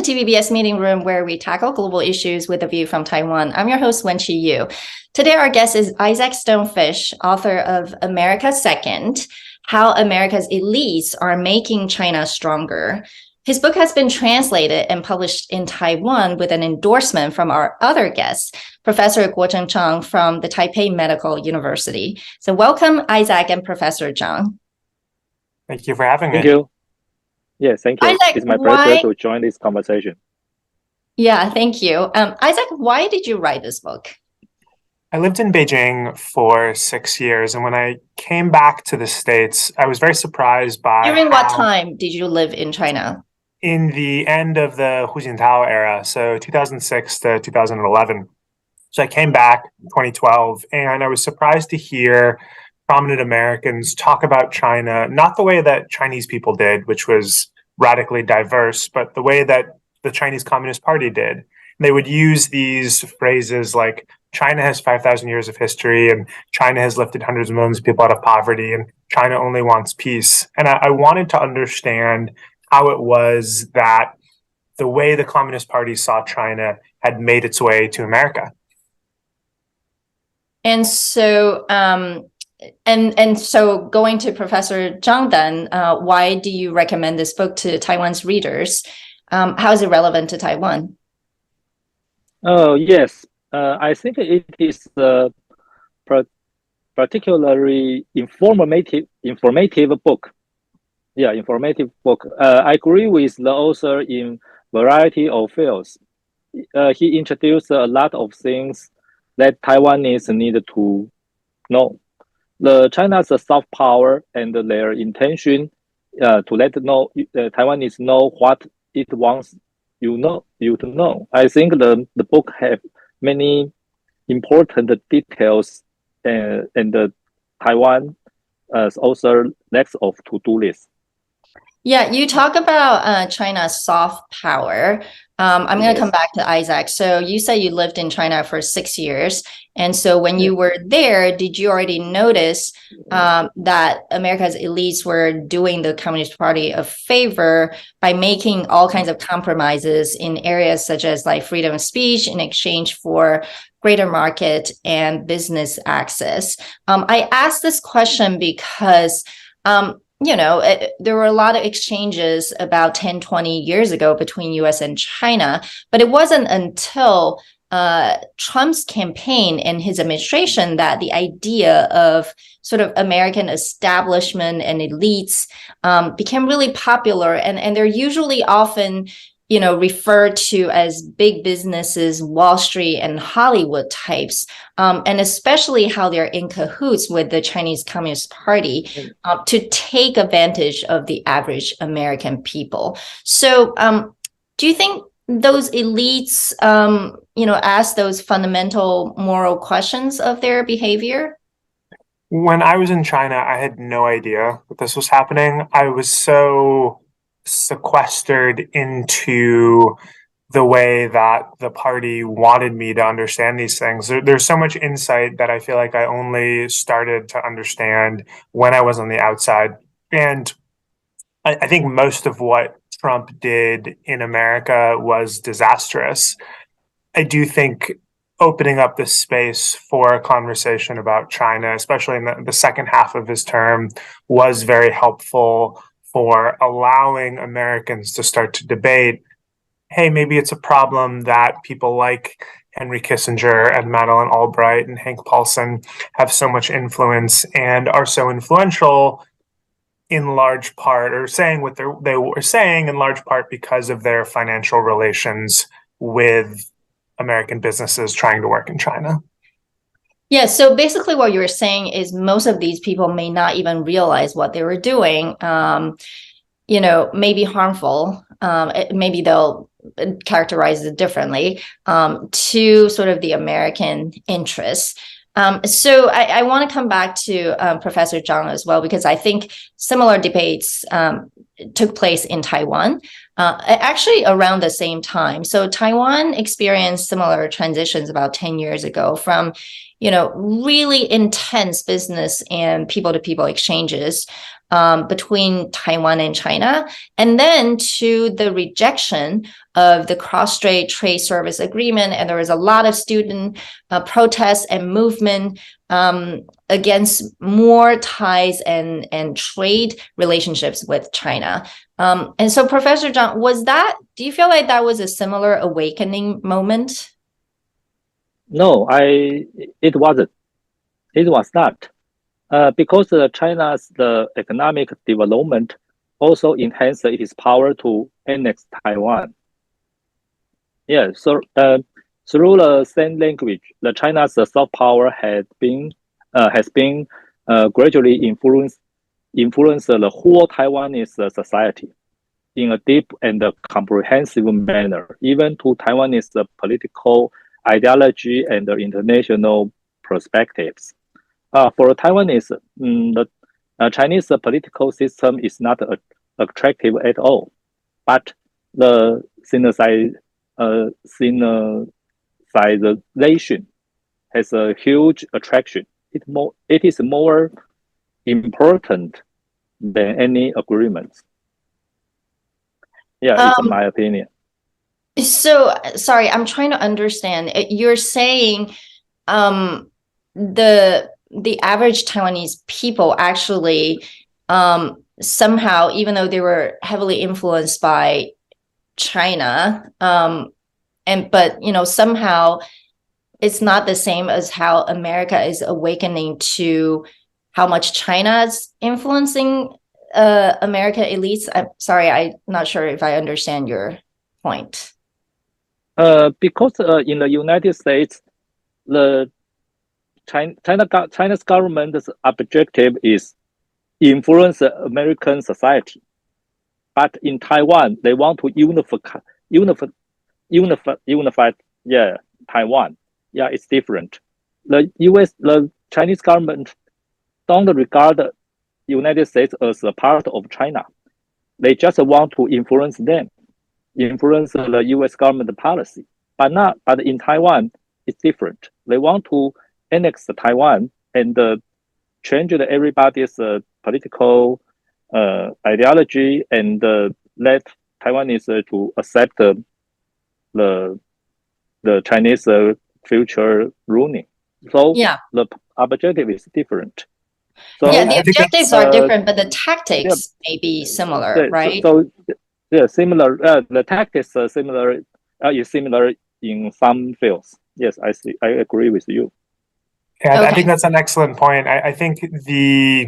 TVBS Meeting Room, where we tackle global issues with a view from Taiwan. I'm your host, Wenqi Yu. Today, our guest is Isaac Stonefish, author of America Second, How America's Elites Are Making China Stronger. His book has been translated and published in Taiwan with an endorsement from our other guest, Professor Kuo-cheng from the Taipei Medical University. So welcome, Isaac and Professor Chang. Thank you for having me. Thank you. Yes, thank you. Isaac, it's my pleasure to join this conversation. Yeah, thank you. Isaac, why did you write this book? I lived in Beijing for 6 years, and when I came back to the States, I was very surprised by During what time did you live in China? In the end of the Hu Jintao era, so 2006 to 2011. So I came back in 2012, and I was surprised to hear prominent Americans talk about China, not the way that Chinese people did, which was radically diverse, but the way that the Chinese Communist Party did. And they would use these phrases like, China has 5,000 years of history, and China has lifted hundreds of millions of people out of poverty, and China only wants peace. And I wanted to understand how it was that the way the Communist Party saw China had made its way to America. And so, so going to Professor Chang then, why do you recommend this book to Taiwan's readers? How is it relevant to Taiwan? Oh, yes. I think it is a particularly informative book. Yeah, informative book. I agree with the author in variety of fields. He introduced a lot of things that Taiwanese need to know. The China's soft power and their intention to let Taiwanese know what it wants you to know. I think the book have many important details, and the Taiwan author lacks of to-do list. Yeah, you talk about China's soft power. I'm going to come back to Isaac. So you said you lived in China for 6 years. And so when you were there, did you already notice that America's elites were doing the Communist Party a favor by making all kinds of compromises in areas such as like freedom of speech in exchange for greater market and business access? I asked this question because there were a lot of exchanges about 10, 20 years ago between US and China, but it wasn't until Trump's campaign and his administration that the idea of sort of American establishment and elites became really popular. And they're usually often referred to as big businesses, Wall Street and Hollywood types, and especially how they're in cahoots with the Chinese Communist Party to take advantage of the average American people. So do you think those elites, ask those fundamental moral questions of their behavior? When I was in China, I had no idea that this was happening. I was so sequestered into the way that the party wanted me to understand these things. There's so much insight that I feel like I only started to understand when I was on the outside. And I think most of what Trump did in America was disastrous. I do think opening up the space for a conversation about China, especially in the second half of his term, was very helpful for allowing Americans to start to debate, hey, maybe it's a problem that people like Henry Kissinger and Madeleine Albright and Hank Paulson have so much influence and are so influential in large part, or saying what they were saying in large part because of their financial relations with American businesses trying to work in China. Yeah, so basically what you were saying is most of these people may not even realize what they were doing, maybe harmful. Maybe they'll characterize it differently to sort of the American interests. So I want to come back to Professor Chang as well, because I think similar debates took place in Taiwan, actually around the same time. So Taiwan experienced similar transitions about 10 years ago from really intense business and people-to-people exchanges between Taiwan and China, and then to the rejection of the cross-strait trade service agreement. And there was a lot of student protests and movement against more ties and trade relationships with China. And so, Professor Zhang, do you feel like that was a similar awakening moment? No, it wasn't. It was not. Because China's economic development also enhanced its power to annex Taiwan. Yeah, so through the same language, the China's soft power has been gradually influenced the whole Taiwanese society in a deep and comprehensive manner, even to Taiwanese political ideology and international perspectives. For Taiwanese, the Chinese political system is not attractive at all, but the synthesization has a huge attraction. It is more important than any agreements. Yeah, it's my opinion. So, sorry, I'm trying to understand. You're saying the average Taiwanese people actually somehow, even though they were heavily influenced by China, but somehow it's not the same as how America is awakening to how much China's influencing American elites. I'm sorry, I'm not sure if I understand your point. Because in the United States, the China's government's objective is influence American society, but in Taiwan they want to unify Taiwan. Yeah, it's different. The Chinese government don't regard the United States as a part of China. They just want to influence them, influence the U.S. government policy. But in Taiwan, it's different. They want to annex Taiwan and change everybody's political ideology and let Taiwanese to accept the Chinese future ruling. So the objective is different. So the objectives are different, but the tactics may be similar, right? So similar. The tactics are similar. Is similar in some fields. Yes, I see. I agree with you. Yeah, I think that's an excellent point. I think the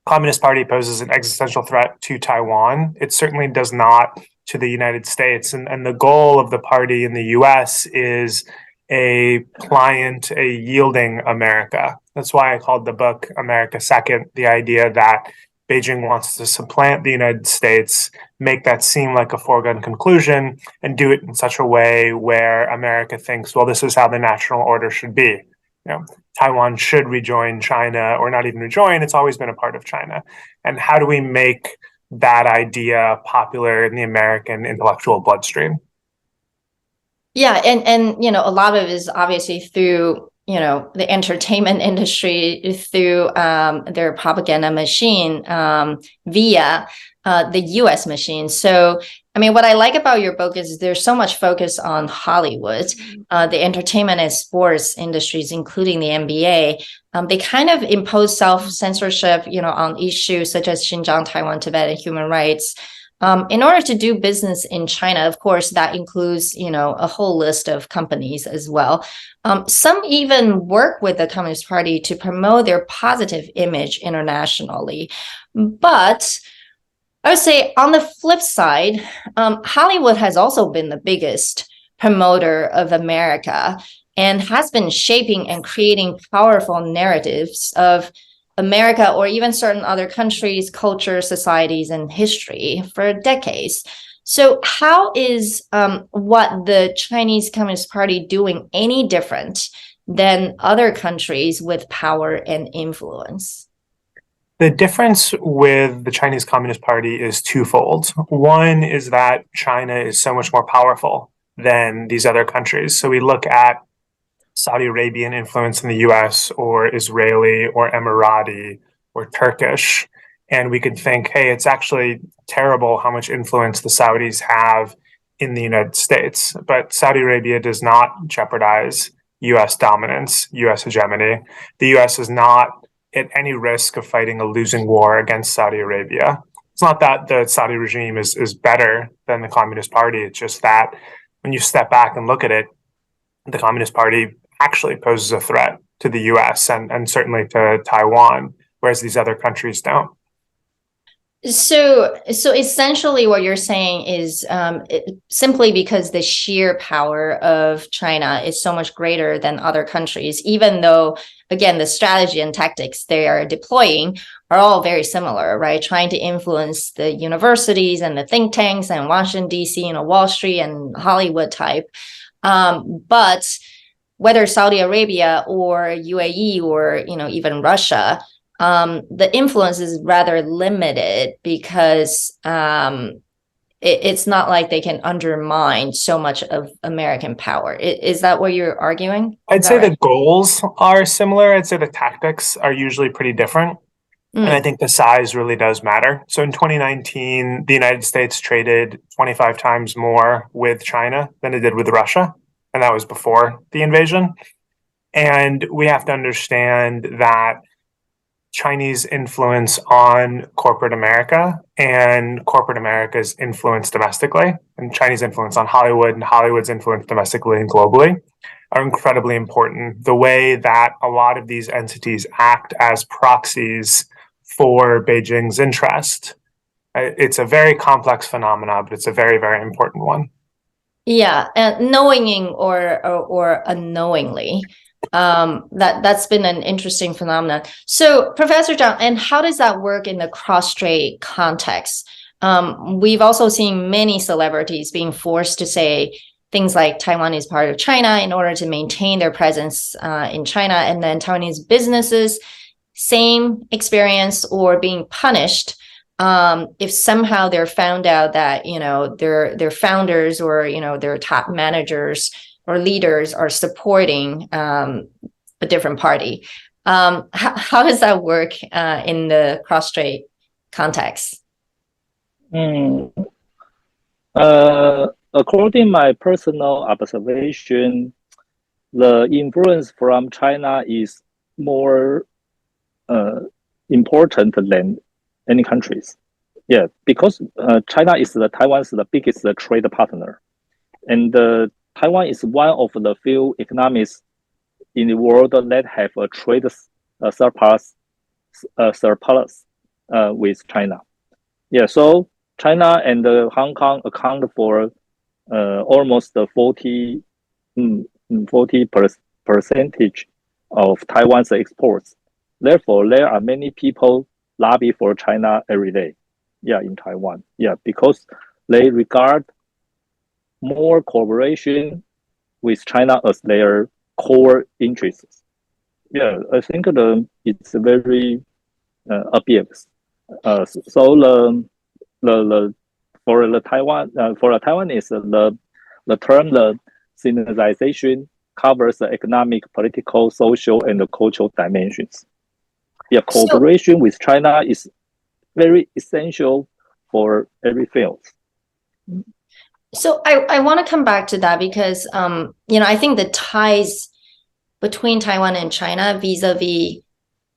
Communist Party poses an existential threat to Taiwan. It certainly does not to the United States. And the goal of the party in the US is a pliant, a yielding America. That's why I called the book America Second, the idea that Beijing wants to supplant the United States, make that seem like a foregone conclusion, and do it in such a way where America thinks, well, this is how the national order should be. Taiwan should rejoin China, or not even rejoin. It's always been a part of China. And how do we make that idea popular in the American intellectual bloodstream? Yeah, and a lot of it is obviously through the entertainment industry, through their propaganda machine via the U.S. machine. So, I mean, what I like about your book is there's so much focus on Hollywood, the entertainment and sports industries, including the NBA. They kind of impose self-censorship, on issues such as Xinjiang, Taiwan, Tibet, and human rights. In order to do business in China, of course, that includes, a whole list of companies as well. Some even work with the Communist Party to promote their positive image internationally. But I would say on the flip side, Hollywood has also been the biggest promoter of America and has been shaping and creating powerful narratives of America or even certain other countries, cultures, societies, and history for decades. So how is what the Chinese Communist Party doing any different than other countries with power and influence? The difference with the Chinese Communist Party is twofold. One is that China is so much more powerful than these other countries. So we look at Saudi Arabian influence in the US or Israeli or Emirati or Turkish. And we could think, hey, it's actually terrible how much influence the Saudis have in the United States. But Saudi Arabia does not jeopardize US dominance, US hegemony. The US is not at any risk of fighting a losing war against Saudi Arabia. It's not that the Saudi regime is better than the Communist Party. It's just that when you step back and look at it, the Communist Party actually poses a threat to the US and certainly to Taiwan, whereas these other countries don't. So essentially what you're saying is simply because the sheer power of China is so much greater than other countries, even though, again, the strategy and tactics they are deploying are all very similar, right? Trying to influence the universities and the think tanks and Washington, D.C., Wall Street and Hollywood type. But whether Saudi Arabia or UAE or, even Russia, the influence is rather limited because it's not like they can undermine so much of American power. Is that what you're arguing? I'd say the goals are similar. I'd say the tactics are usually pretty different. And I think the size really does matter. So in 2019, the United States traded 25 times more with China than it did with Russia. And that was before the invasion. And we have to understand that Chinese influence on corporate America and corporate America's influence domestically, and Chinese influence on Hollywood and Hollywood's influence domestically and globally are incredibly important. The way that a lot of these entities act as proxies for Beijing's interest, it's a very complex phenomenon, but it's a very, very important one. Yeah, and knowing or unknowingly. That's been an interesting phenomenon. So, Professor Chang, and how does that work in the cross-strait context? We've also seen many celebrities being forced to say things like Taiwan is part of China in order to maintain their presence in China, and then Taiwanese businesses, same experience or being punished if somehow they're found out that their founders or their top managers or leaders are supporting a different party. How does that work in the cross-strait context? According to my personal observation, the influence from China is more important than any countries. Yeah, because China is Taiwan's the biggest trade partner, and Taiwan is one of the few economies in the world that have a trade surplus with China. Yeah, so China and Hong Kong account for almost 40 percentage of Taiwan's exports. Therefore, there are many people lobby for China every day. Yeah, in Taiwan. Yeah, because they regard more cooperation with China as their core interests. Yeah, I think it's very obvious. So for the Taiwanese, the term the synthesization covers the economic, political, social, and the cultural dimensions. Yeah, cooperation with China is very essential for every field. So I want to come back to that because I think the ties between Taiwan and China vis-a-vis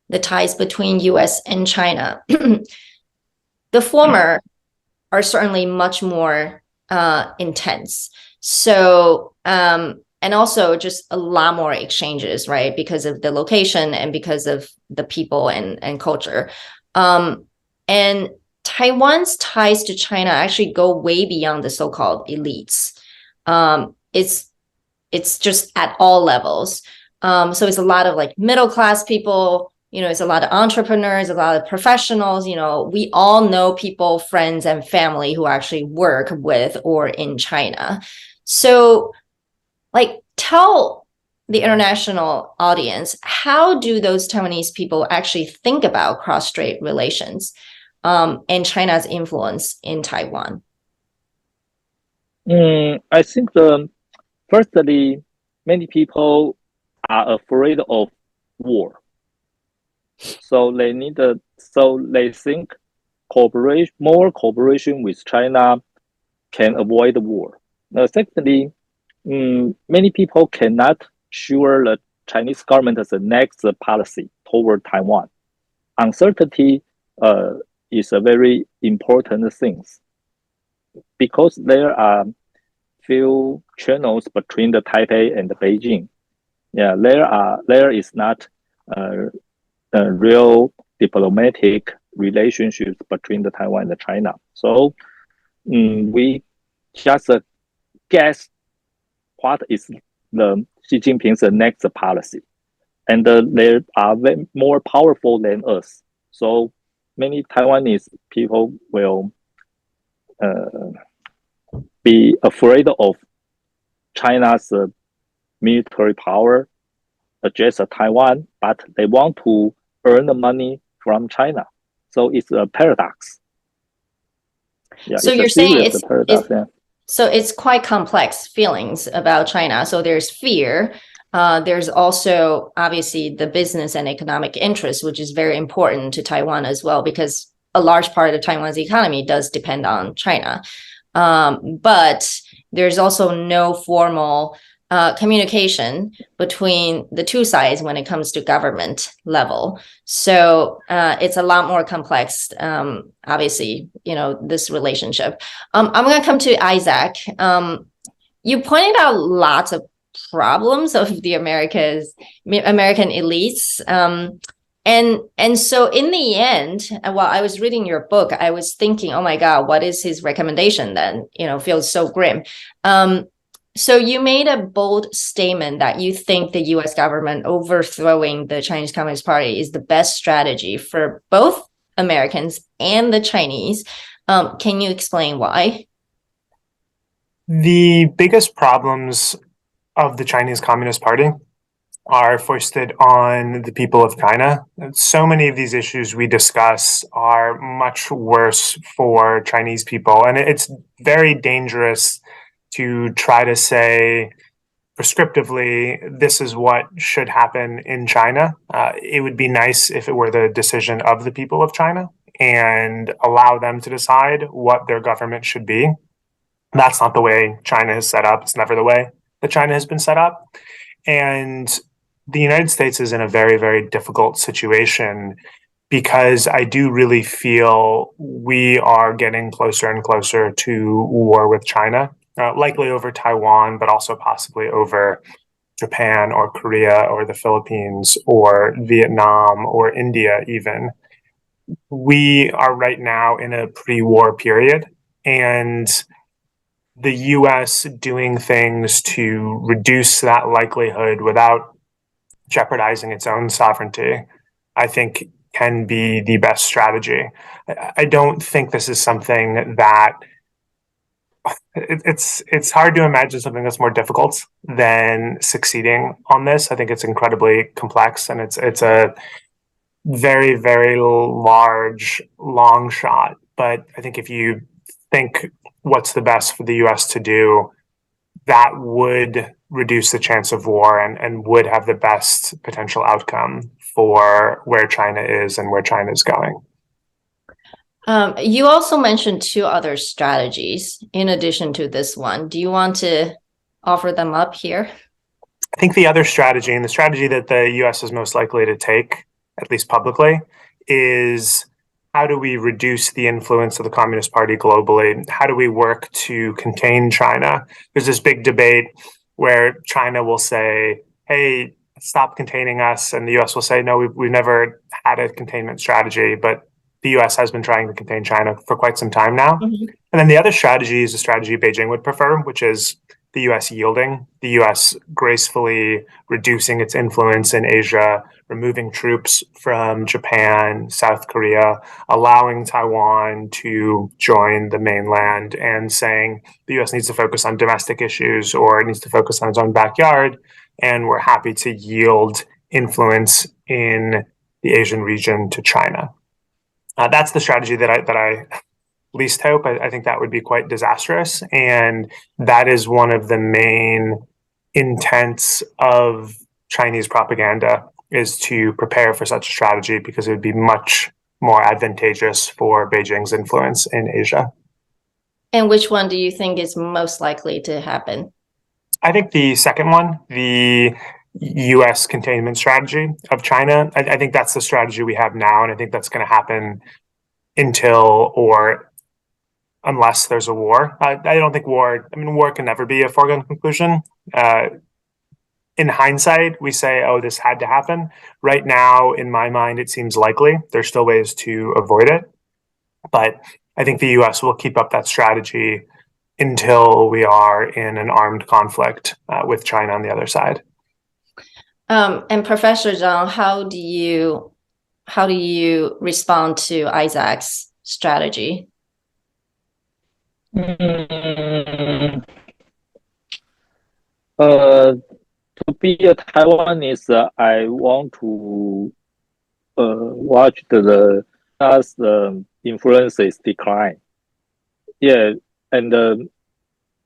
the ties between US and China, the former are certainly much more intense. So and also just a lot more exchanges, right? Because of the location and because of the people and culture. And Taiwan's ties to China actually go way beyond the so-called elites. It's just at all levels. So it's a lot of like middle-class people, it's a lot of entrepreneurs, a lot of professionals, we all know people, friends, and family who actually work with or in China. So tell the international audience, how do those Taiwanese people actually think about cross-strait relations and China's influence in Taiwan? I think firstly, many people are afraid of war. So they think more cooperation with China can avoid the war. Secondly, many people cannot sure the Chinese government's next policy toward Taiwan. Uncertainty is a very important thing because there are few channels between the Taipei and the Beijing. Yeah, there is not a real diplomatic relationships between the Taiwan and the China. So we just guess what is the Xi Jinping's next policy, and they are more powerful than us. So many Taiwanese people will be afraid of China's military power against Taiwan, but they want to earn the money from China. So it's a paradox. Yeah, So it's you're a saying serious paradox. Yeah. so it's quite complex feelings about China. So there's fear. There's also obviously the business and economic interest, which is very important to Taiwan as well, because a large part of Taiwan's economy does depend on China. But there's also no formal communication between the two sides when it comes to government level. So it's a lot more complex, obviously, this relationship. I'm going to come to Isaac. You pointed out lots of problems of the American elites. And so in the end, while I was reading your book, I was thinking, oh my God, what is his recommendation then? Feels so grim. So you made a bold statement that you think the US government overthrowing the Chinese Communist Party is the best strategy for both Americans and the Chinese. Can you explain why? The biggest problems of the Chinese Communist Party are foisted on the people of China. So many of these issues we discuss are much worse for Chinese people, and it's very dangerous to try to say prescriptively, this is what should happen in China. It would be nice if it were the decision of the people of China and allow them to decide what their government should be. That's not the way China is set up. It's never the way that China has been set up. And the United States is in a very, very difficult situation because I do really feel we are getting closer and closer to war with China, likely over Taiwan, but also possibly over Japan or Korea or the Philippines or Vietnam or India even. We are right now in a pre-war period, and the US doing things to reduce that likelihood without jeopardizing its own sovereignty, I think can be the best strategy. I don't think this is something that it's hard to imagine something that's more difficult than succeeding on this. I think it's incredibly complex, and it's a very, very large, long shot. But I think if you think what's the best for the US to do, that would reduce the chance of war and would have the best potential outcome for where China is and where China is going. You also mentioned two other strategies in addition to this one. Do you want to offer them up here? I think the other strategy, and the strategy that the US is most likely to take, at least publicly, is how do we reduce the influence of the Communist Party globally? How do we work to contain China? There's this big debate where China will say, hey, stop containing us. And the US will say, no, we've never had a containment strategy, but the US has been trying to contain China for quite some time now. Mm-hmm. And then the other strategy is a strategy Beijing would prefer, which is the US yielding, the US gracefully reducing its influence in Asia, removing troops from Japan, South Korea, allowing Taiwan to join the mainland, and saying the US needs to focus on domestic issues or it needs to focus on its own backyard, and we're happy to yield influence in the Asian region to China. That's the strategy that I least hope. I think that would be quite disastrous. And that is one of the main intents of Chinese propaganda, is to prepare for such a strategy, because it would be much more advantageous for Beijing's influence in Asia. And which one do you think is most likely to happen? I think the second one, the US containment strategy of China, I think that's the strategy we have now. And I think that's going to happen until or unless there's a war. I don't think war can never be a foregone conclusion. In hindsight, we say, oh, this had to happen. Right now, in my mind, it seems likely. There's still ways to avoid it. But I think the US will keep up that strategy until we are in an armed conflict with China on the other side. And Professor Zhang, how do you respond to Isaac's strategy? To be a Taiwanese, I want to watch the as the influences decline. Yeah, and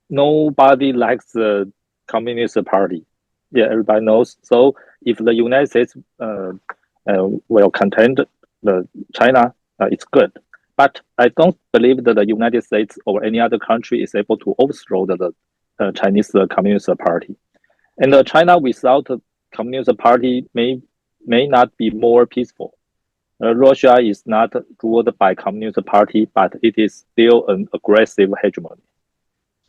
nobody likes the Communist Party. Yeah, everybody knows. So if the United States will contend the China, it's good. But I don't believe that the United States or any other country is able to overthrow the Chinese Communist Party. And China without a Communist Party may not be more peaceful. Russia is not ruled by Communist Party, but it is still an aggressive hegemony.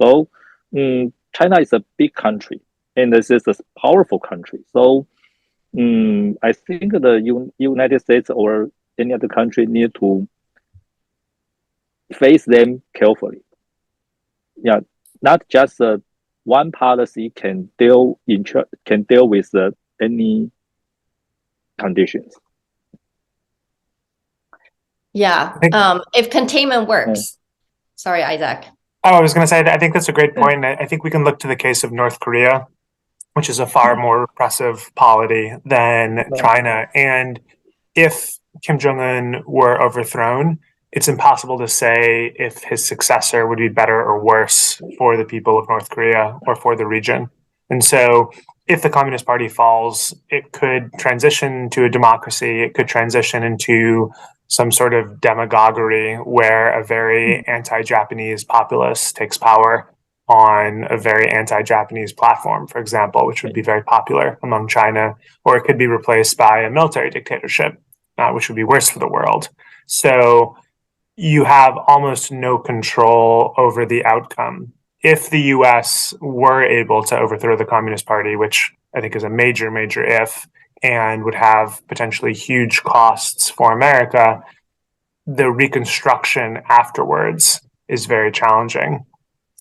So China is a big country, and this is a powerful country. So I think the United States or any other country need to face them carefully. Yeah, not just one policy can deal with any conditions. Yeah. If containment works. Sorry, Isaac. Oh, I was going to say, I think that's a great point. I think we can look to the case of North Korea, which is a far more repressive polity than China. And if Kim Jong-un were overthrown, it's impossible to say if his successor would be better or worse for the people of North Korea or for the region. And so if the Communist Party falls, it could transition to a democracy. It could transition into some sort of demagoguery where a very anti-Japanese populace takes power on a very anti-Japanese platform, for example, which would be very popular among China, or it could be replaced by a military dictatorship, which would be worse for the world. So you have almost no control over the outcome. If the US were able to overthrow the Communist Party, which I think is a major, major if, and would have potentially huge costs for America, the reconstruction afterwards is very challenging.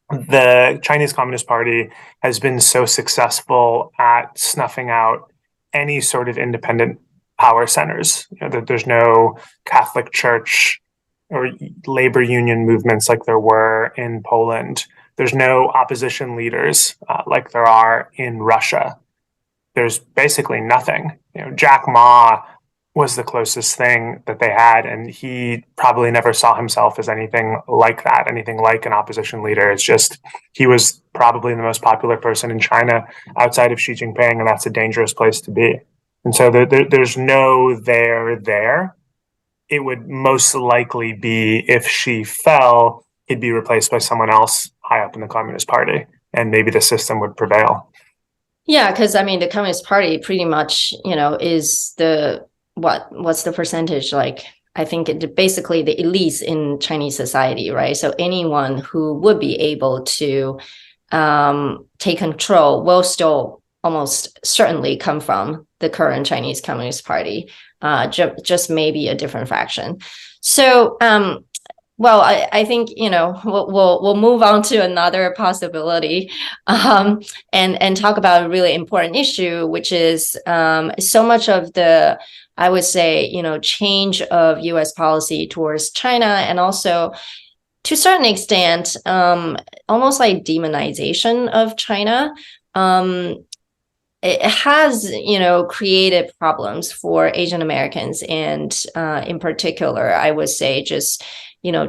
The Chinese Communist Party has been so successful at snuffing out any sort of independent power centers. There's no Catholic Church or labor union movements like there were in Poland. There's no opposition leaders like there are in Russia. There's basically nothing. Jack Ma was the closest thing that they had, and he probably never saw himself as anything like that, anything like an opposition leader. It's just he was probably the most popular person in China outside of Xi Jinping, and that's a dangerous place to be. And so there's no there. It would most likely be if Xi fell, he'd be replaced by someone else high up in the Communist Party, and maybe the system would prevail. Yeah, because the Communist Party pretty much, is what's the percentage? Like, I think basically the elites in Chinese society, right? So anyone who would be able to take control will still almost certainly come from the current Chinese Communist Party, just maybe a different faction. So, well, I think we'll move on to another possibility, and talk about a really important issue, which is so much of the, I would say, change of U.S. policy towards China, and also to a certain extent, almost like demonization of China. It has, created problems for Asian Americans, and in particular, I would say just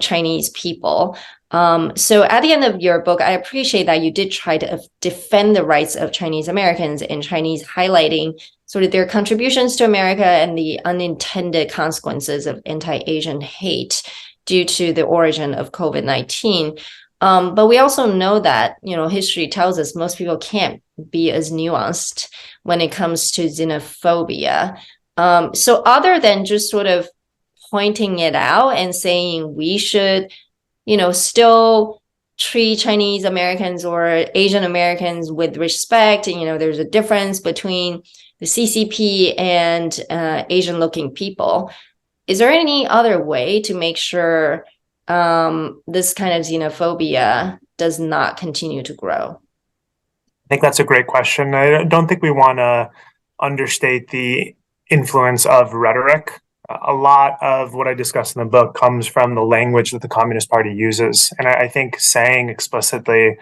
Chinese people. So at the end of your book, I appreciate that you did try to defend the rights of Chinese Americans and Chinese, highlighting sort of their contributions to America and the unintended consequences of anti-Asian hate due to the origin of COVID-19. But we also know that, history tells us most people can't be as nuanced when it comes to xenophobia. So other than just sort of pointing it out and saying we should, still treat Chinese Americans or Asian Americans with respect, and, there's a difference between the CCP and Asian looking people. Is there any other way to make sure this kind of xenophobia does not continue to grow? I think that's a great question. I don't think we want to understate the influence of rhetoric. A lot of what I discuss in the book comes from the language that the Communist Party uses. And I think saying explicitly,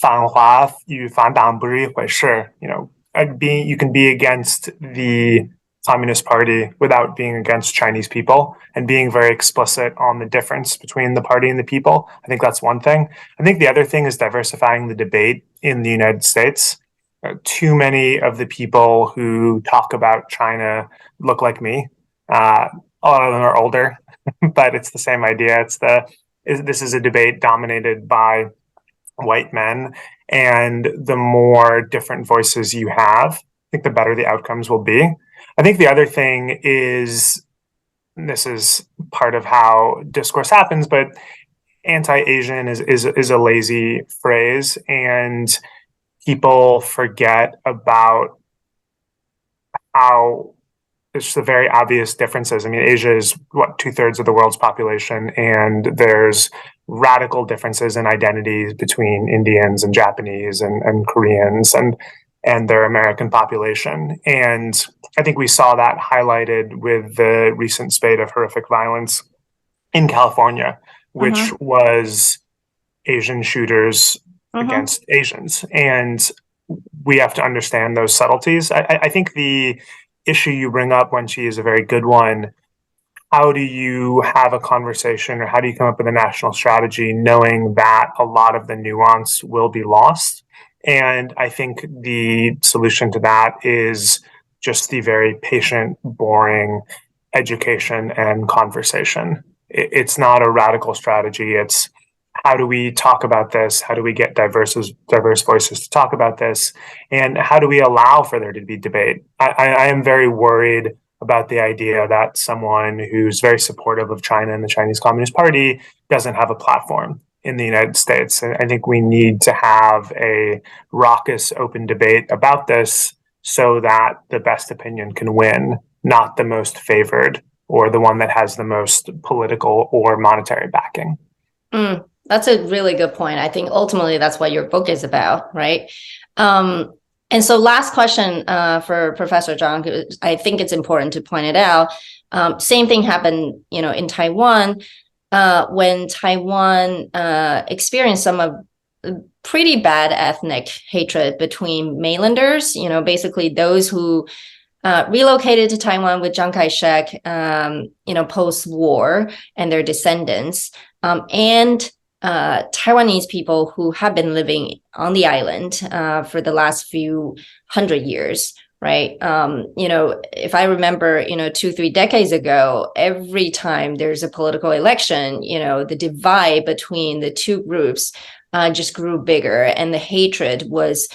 反华与反党不是一回事, you can be against the Communist Party without being against Chinese people and being very explicit on the difference between the party and the people. I think that's one thing. I think the other thing is diversifying the debate in the United States. Too many of the people who talk about China look like me. A lot of them are older, but it's the same idea. This is a debate dominated by white men, and the more different voices you have, I think the better the outcomes will be. I think the other thing is, this is part of how discourse happens, but anti-Asian is a lazy phrase, and people forget about how it's the very obvious differences. I mean, Asia is 2/3 of the world's population, and there's radical differences in identities between Indians and Japanese and Koreans and their American population. And I think we saw that highlighted with the recent spate of horrific violence in California, which was Asian shooters against Asians. And we have to understand those subtleties. I think the issue you bring up, Wenqi, is a very good one. How do you have a conversation, or how do you come up with a national strategy knowing that a lot of the nuance will be lost? And I think the solution to that is just the very patient, boring education and conversation. It's not a radical strategy. It's how do we talk about this? How do we get diverse voices to talk about this? And how do we allow for there to be debate? I am very worried about the idea that someone who's very supportive of China and the Chinese Communist Party doesn't have a platform in the United States. And I think we need to have a raucous, open debate about this so that the best opinion can win, not the most favored or the one that has the most political or monetary backing. That's a really good point. I think ultimately that's what your book is about, right? And so last question for Professor Chang, I think it's important to point it out. Same thing happened, in Taiwan, when Taiwan experienced some of pretty bad ethnic hatred between mainlanders, basically those who relocated to Taiwan with Chiang Kai-shek, post-war, and their descendants, and Taiwanese people who have been living on the island for the last few hundred years, right? If I remember, 2-3 decades ago, every time there's a political election, the divide between the two groups just grew bigger, and the hatred was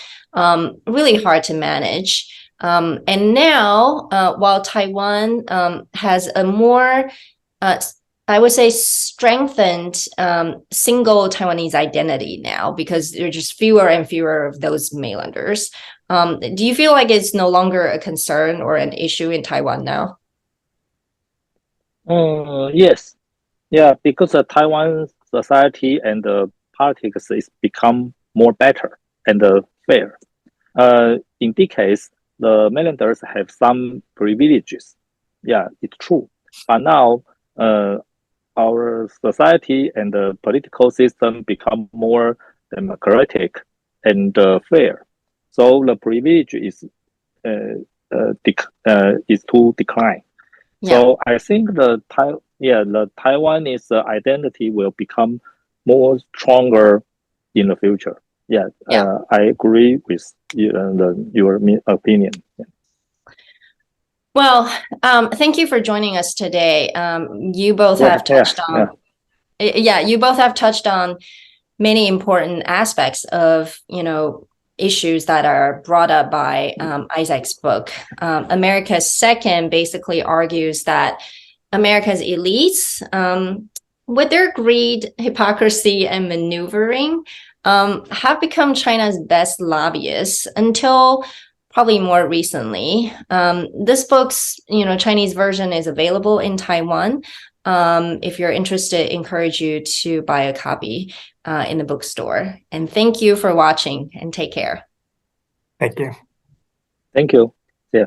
really hard to manage. And now, while Taiwan has a more I would say strengthened single Taiwanese identity now, because there are just fewer and fewer of those mainlanders. Do you feel like it's no longer a concern or an issue in Taiwan now? Yes. Yeah, because the Taiwan society and the politics is become more better and fair. In this case, the mainlanders have some privileges. Yeah, it's true. But now, our society and the political system become more democratic and fair. So the privilege is to decline. Yeah. So I think the Taiwanese identity will become more stronger in the future. Yeah. I agree with your opinion. Yeah. Well, thank you for joining us today. You both have touched on, you both have touched on many important aspects of, issues that are brought up by Isaac's book. America's Second basically argues that America's elites, with their greed, hypocrisy, and maneuvering, have become China's best lobbyists until probably more recently. This book's, Chinese version is available in Taiwan. If you're interested, encourage you to buy a copy in the bookstore. And thank you for watching, and take care. Thank you. Thank you. Yeah.